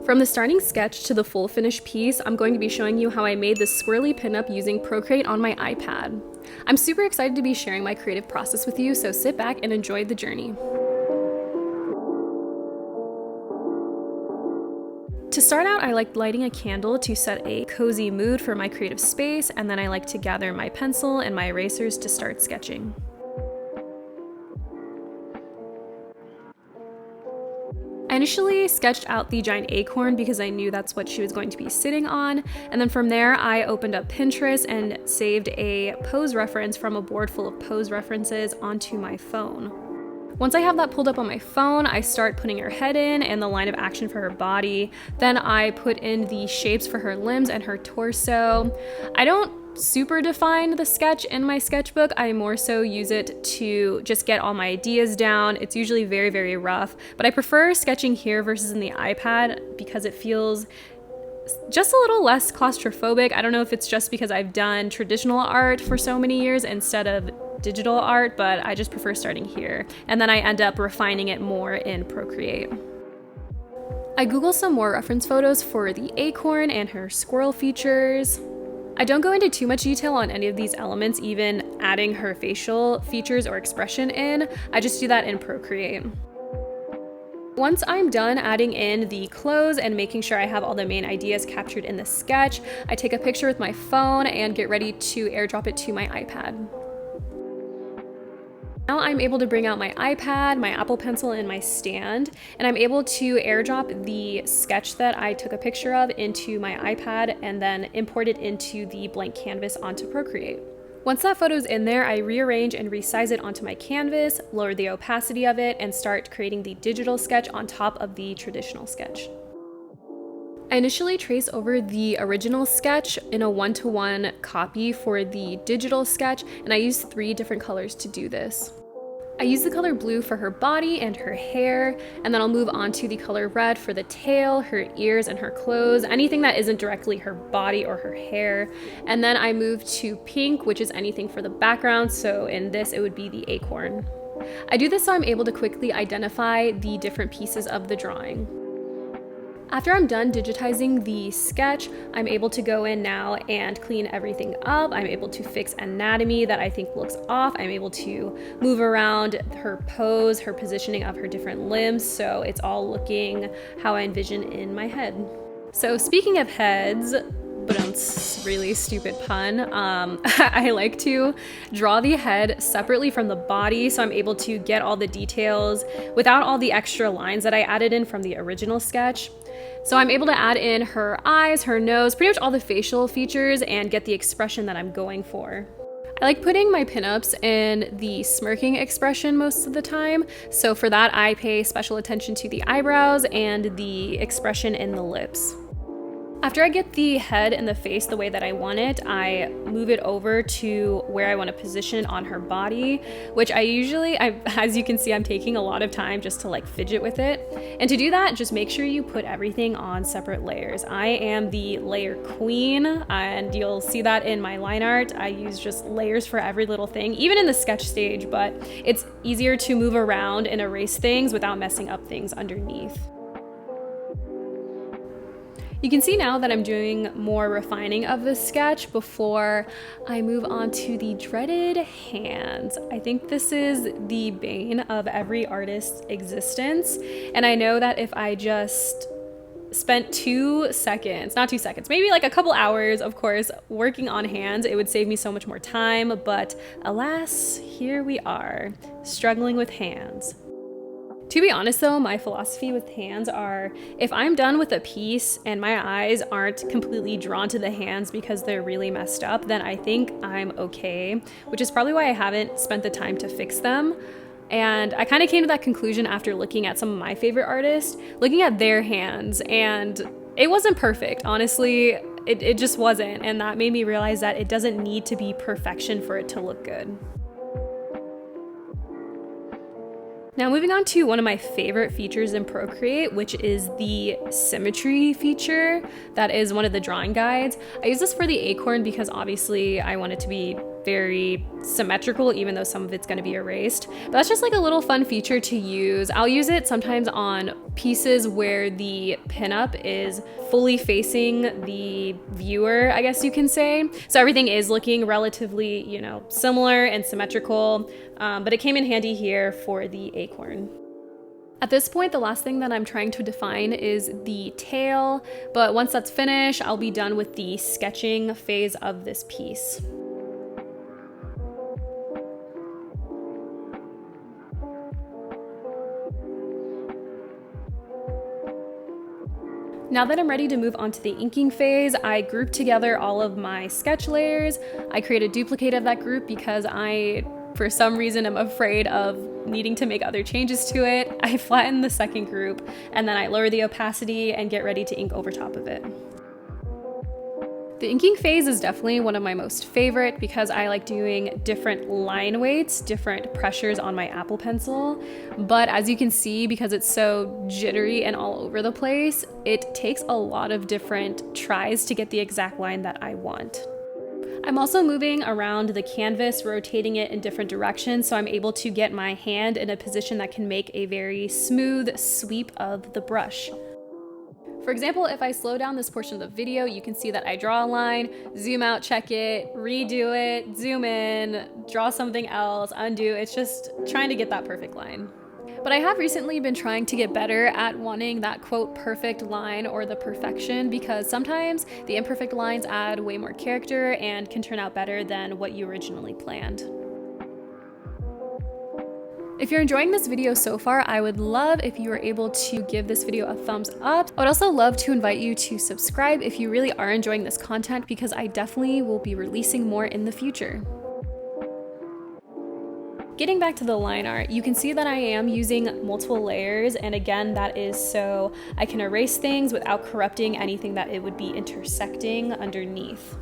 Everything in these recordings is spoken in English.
From the starting sketch to the full finished piece, I'm going to be showing you how I made this squirrely pinup using Procreate on my iPad. I'm super excited to be sharing my creative process with you, so sit back and enjoy the journey. To start out, I like lighting a candle to set a cozy mood for my creative space, and then I like to gather my pencil and my erasers to start sketching. I initially sketched out the giant acorn because I knew that's what she was going to be sitting on, and then from there I opened up Pinterest and saved a pose reference from a board full of pose references onto my phone. Once I have that pulled up on my phone, I start putting her head in and the line of action for her body. Then I put in the shapes for her limbs and her torso. I don't super define the sketch in my sketchbook. I more so use it to just get all my ideas down. It's usually very, very rough, but I prefer sketching here versus in the iPad because it feels just a little less claustrophobic. I don't know if it's just because I've done traditional art for so many years instead of digital art, but I just prefer starting here. And then I end up refining it more in Procreate. I Google some more reference photos for the acorn and her squirrel features. I don't go into too much detail on any of these elements, even adding her facial features or expression in. I just do that in Procreate. Once I'm done adding in the clothes and making sure I have all the main ideas captured in the sketch, I take a picture with my phone and get ready to airdrop it to my iPad. Now I'm able to bring out my iPad, my Apple Pencil, and my stand, and I'm able to airdrop the sketch that I took a picture of into my iPad and then import it into the blank canvas onto Procreate. Once that photo's in there, I rearrange and resize it onto my canvas, lower the opacity of it, and start creating the digital sketch on top of the traditional sketch. I initially trace over the original sketch in a 1-to-1 copy for the digital sketch, and I use 3 different colors to do this. I use the color blue for her body and her hair, and then I'll move on to the color red for the tail, her ears, and her clothes, anything that isn't directly her body or her hair. And then I move to pink, which is anything for the background, so in this it would be the acorn. I do this so I'm able to quickly identify the different pieces of the drawing. After I'm done digitizing the sketch, I'm able to go in now and clean everything up. I'm able to fix anatomy that I think looks off. I'm able to move around her pose, her positioning of her different limbs, so it's all looking how I envision in my head. So speaking of heads, but it's really stupid pun. I like to draw the head separately from the body so I'm able to get all the details without all the extra lines that I added in from the original sketch. So I'm able to add in her eyes, her nose, pretty much all the facial features and get the expression that I'm going for. I like putting my pinups in the smirking expression most of the time, so for that I pay special attention to the eyebrows and the expression in the lips. After I get the head and the face the way that I want it, I move it over to where I want to position it on her body, which as you can see, I'm taking a lot of time just to like fidget with it. And to do that, just make sure you put everything on separate layers. I am the layer queen, and you'll see that in my line art. I use just layers for every little thing, even in the sketch stage, but it's easier to move around and erase things without messing up things underneath. You can see now that I'm doing more refining of the sketch before I move on to the dreaded hands. I think this is the bane of every artist's existence, and I know that if I just spent 2 seconds, not 2 seconds, maybe like a couple hours, of course, working on hands, it would save me so much more time, but alas, here we are, struggling with hands. To be honest though, my philosophy with hands are, if I'm done with a piece and my eyes aren't completely drawn to the hands because they're really messed up, then I think I'm okay, which is probably why I haven't spent the time to fix them. And I kind of came to that conclusion after looking at some of my favorite artists, looking at their hands, and it wasn't perfect, honestly. It just wasn't, and that made me realize that it doesn't need to be perfection for it to look good. Now moving on to one of my favorite features in Procreate, which is the symmetry feature that is one of the drawing guides. I use this for the acorn because obviously I want it to be very symmetrical, even though some of it's going to be erased. But that's just like a little fun feature to use. I'll use it sometimes on pieces where the pinup is fully facing the viewer, I guess you can say. So everything is looking relatively, you know, similar and symmetrical, but it came in handy here for the acorn. At this point, the last thing that I'm trying to define is the tail, but once that's finished, I'll be done with the sketching phase of this piece. Now that I'm ready to move on to the inking phase, I grouped together all of my sketch layers. I create a duplicate of that group because for some reason, I'm afraid of needing to make other changes to it. I flatten the second group and then I lower the opacity and get ready to ink over top of it. The inking phase is definitely one of my most favorite because I like doing different line weights, different pressures on my Apple Pencil. But as you can see, because it's so jittery and all over the place, it takes a lot of different tries to get the exact line that I want. I'm also moving around the canvas, rotating it in different directions, so I'm able to get my hand in a position that can make a very smooth sweep of the brush. For example, if I slow down this portion of the video, you can see that I draw a line, zoom out, check it, redo it, zoom in, draw something else, undo. It's just trying to get that perfect line. But I have recently been trying to get better at wanting that quote perfect line or the perfection, because sometimes the imperfect lines add way more character and can turn out better than what you originally planned. If you're enjoying this video so far, I would love if you were able to give this video a thumbs up. I would also love to invite you to subscribe if you really are enjoying this content, because I definitely will be releasing more in the future. Getting back to the line art, you can see that I am using multiple layers, and again, that is so I can erase things without corrupting anything that it would be intersecting underneath.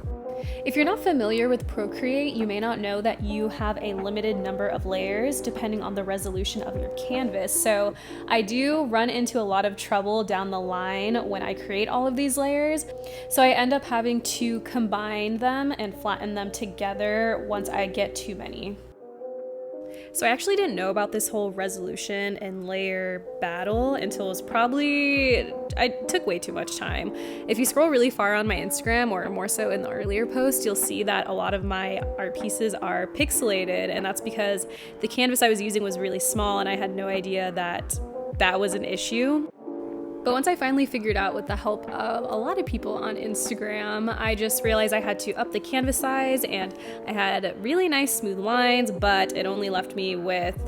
If you're not familiar with Procreate, you may not know that you have a limited number of layers depending on the resolution of your canvas. So I do run into a lot of trouble down the line when I create all of these layers. So I end up having to combine them and flatten them together once I get too many. So I actually didn't know about this whole resolution and layer battle until it was I took way too much time. If you scroll really far on my Instagram, or more so in the earlier posts, you'll see that a lot of my art pieces are pixelated, and that's because the canvas I was using was really small and I had no idea that that was an issue. But once I finally figured out, with the help of a lot of people on Instagram, I just realized I had to up the canvas size, and I had really nice smooth lines, but it only left me with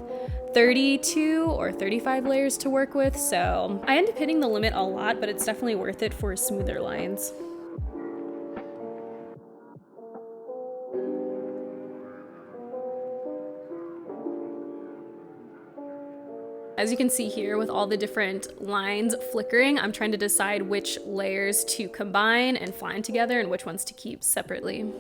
32 or 35 layers to work with. So I end up hitting the limit a lot, but it's definitely worth it for smoother lines. As you can see here, with all the different lines flickering, I'm trying to decide which layers to combine and flatten together and which ones to keep separately.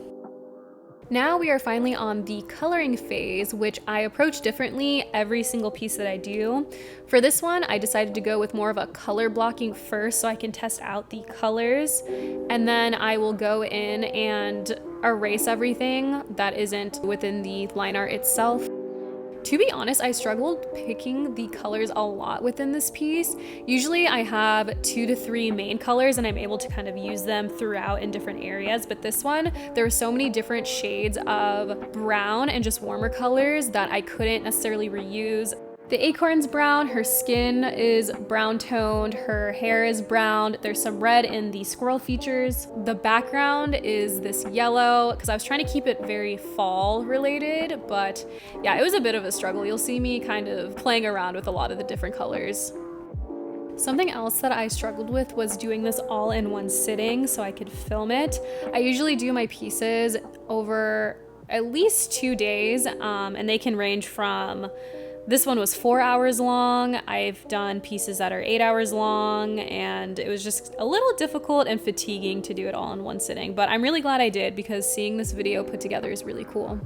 Now we are finally on the coloring phase, which I approach differently every single piece that I do. For this one, I decided to go with more of a color blocking first so I can test out the colors, and then I will go in and erase everything that isn't within the line art itself. To be honest, I struggled picking the colors a lot within this piece. Usually I have 2 to 3 main colors and I'm able to kind of use them throughout in different areas, but this one, there were so many different shades of brown and just warmer colors that I couldn't necessarily reuse. The acorn's brown, her skin is brown toned, her hair is brown, there's some red in the squirrel features. The background is this yellow, because I was trying to keep it very fall related, but yeah, it was a bit of a struggle. You'll see me kind of playing around with a lot of the different colors. Something else that I struggled with was doing this all in one sitting so I could film it. I usually do my pieces over at least 2 days, and they can range from, this one was 4 hours long. I've done pieces that are 8 hours long, and it was just a little difficult and fatiguing to do it all in one sitting. But I'm really glad I did, because seeing this video put together is really cool.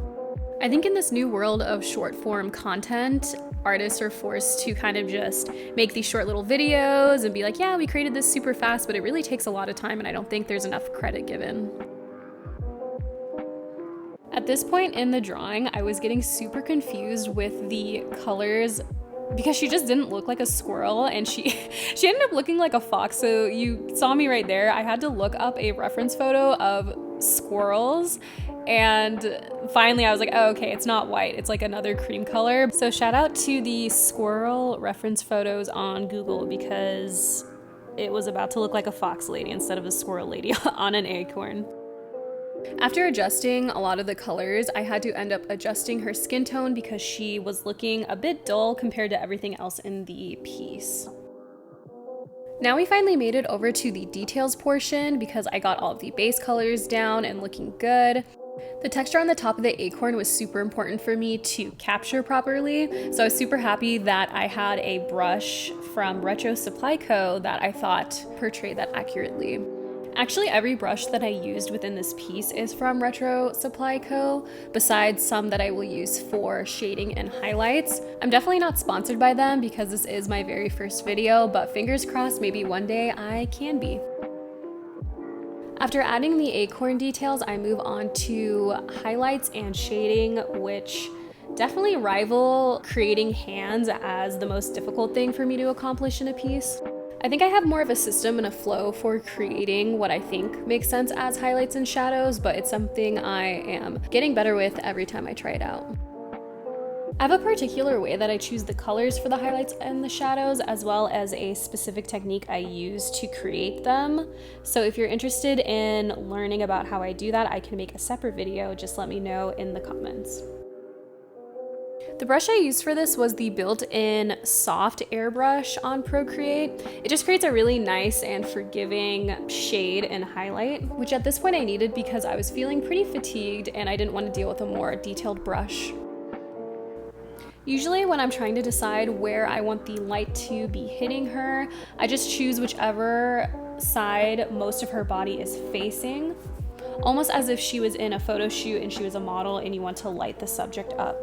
I think in this new world of short form content, artists are forced to kind of just make these short little videos and be like, yeah, we created this super fast, but it really takes a lot of time, and I don't think there's enough credit given. At this point in the drawing, I was getting super confused with the colors because she just didn't look like a squirrel, and she ended up looking like a fox. So you saw me right there. I had to look up a reference photo of squirrels, and finally I was like, oh, okay, it's not white, it's like another cream color. So shout out to the squirrel reference photos on Google, because it was about to look like a fox lady instead of a squirrel lady on an acorn. After adjusting a lot of the colors, I had to end up adjusting her skin tone because she was looking a bit dull compared to everything else in the piece. Now we finally made it over to the details portion because I got all of the base colors down and looking good. The texture on the top of the acorn was super important for me to capture properly, so I was super happy that I had a brush from Retro Supply Co. that I thought portrayed that accurately. Actually, every brush that I used within this piece is from Retro Supply Co., besides some that I will use for shading and highlights. I'm definitely not sponsored by them because this is my very first video, but fingers crossed, maybe one day I can be. After adding the acorn details, I move on to highlights and shading, which definitely rival creating hands as the most difficult thing for me to accomplish in a piece. I think I have more of a system and a flow for creating what I think makes sense as highlights and shadows, but it's something I am getting better with every time I try it out. I have a particular way that I choose the colors for the highlights and the shadows, as well as a specific technique I use to create them. So if you're interested in learning about how I do that, I can make a separate video. Just let me know in the comments. The brush I used for this was the built-in soft airbrush on Procreate. It just creates a really nice and forgiving shade and highlight, which at this point I needed because I was feeling pretty fatigued and I didn't want to deal with a more detailed brush. Usually when I'm trying to decide where I want the light to be hitting her, I just choose whichever side most of her body is facing, almost as if she was in a photo shoot and she was a model and you want to light the subject up.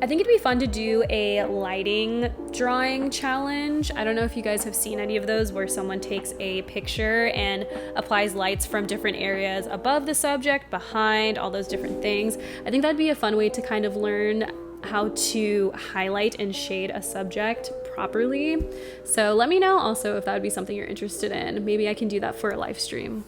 I think it'd be fun to do a lighting drawing challenge. I don't know if you guys have seen any of those where someone takes a picture and applies lights from different areas above the subject, behind, all those different things. I think that'd be a fun way to kind of learn how to highlight and shade a subject properly. So let me know also if that would be something you're interested in. Maybe I can do that for a live stream.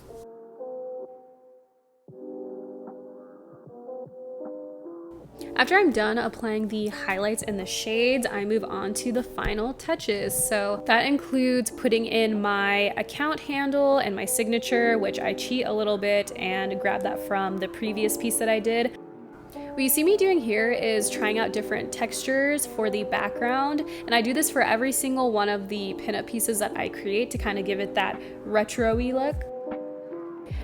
After I'm done applying the highlights and the shades, I move on to the final touches. So that includes putting in my account handle and my signature, which I cheat a little bit and grab that from the previous piece that I did. What you see me doing here is trying out different textures for the background, and I do this for every single one of the pinup pieces that I create to kind of give it that retro-y look.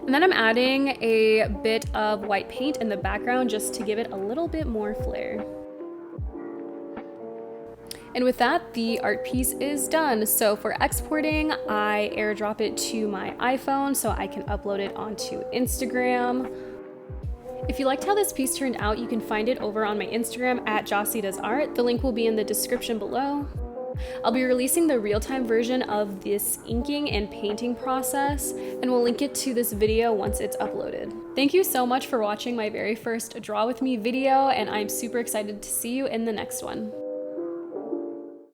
And then I'm adding a bit of white paint in the background just to give it a little bit more flair. And with that, the art piece is done. So for exporting, I airdrop it to my iPhone so I can upload it onto Instagram. If you liked how this piece turned out, you can find it over on my Instagram at Jocy Does Art. The link will be in the description below. I'll be releasing the real-time version of this inking and painting process, and we'll link it to this video once it's uploaded. Thank you so much for watching my very first Draw With Me video, and I'm super excited to see you in the next one.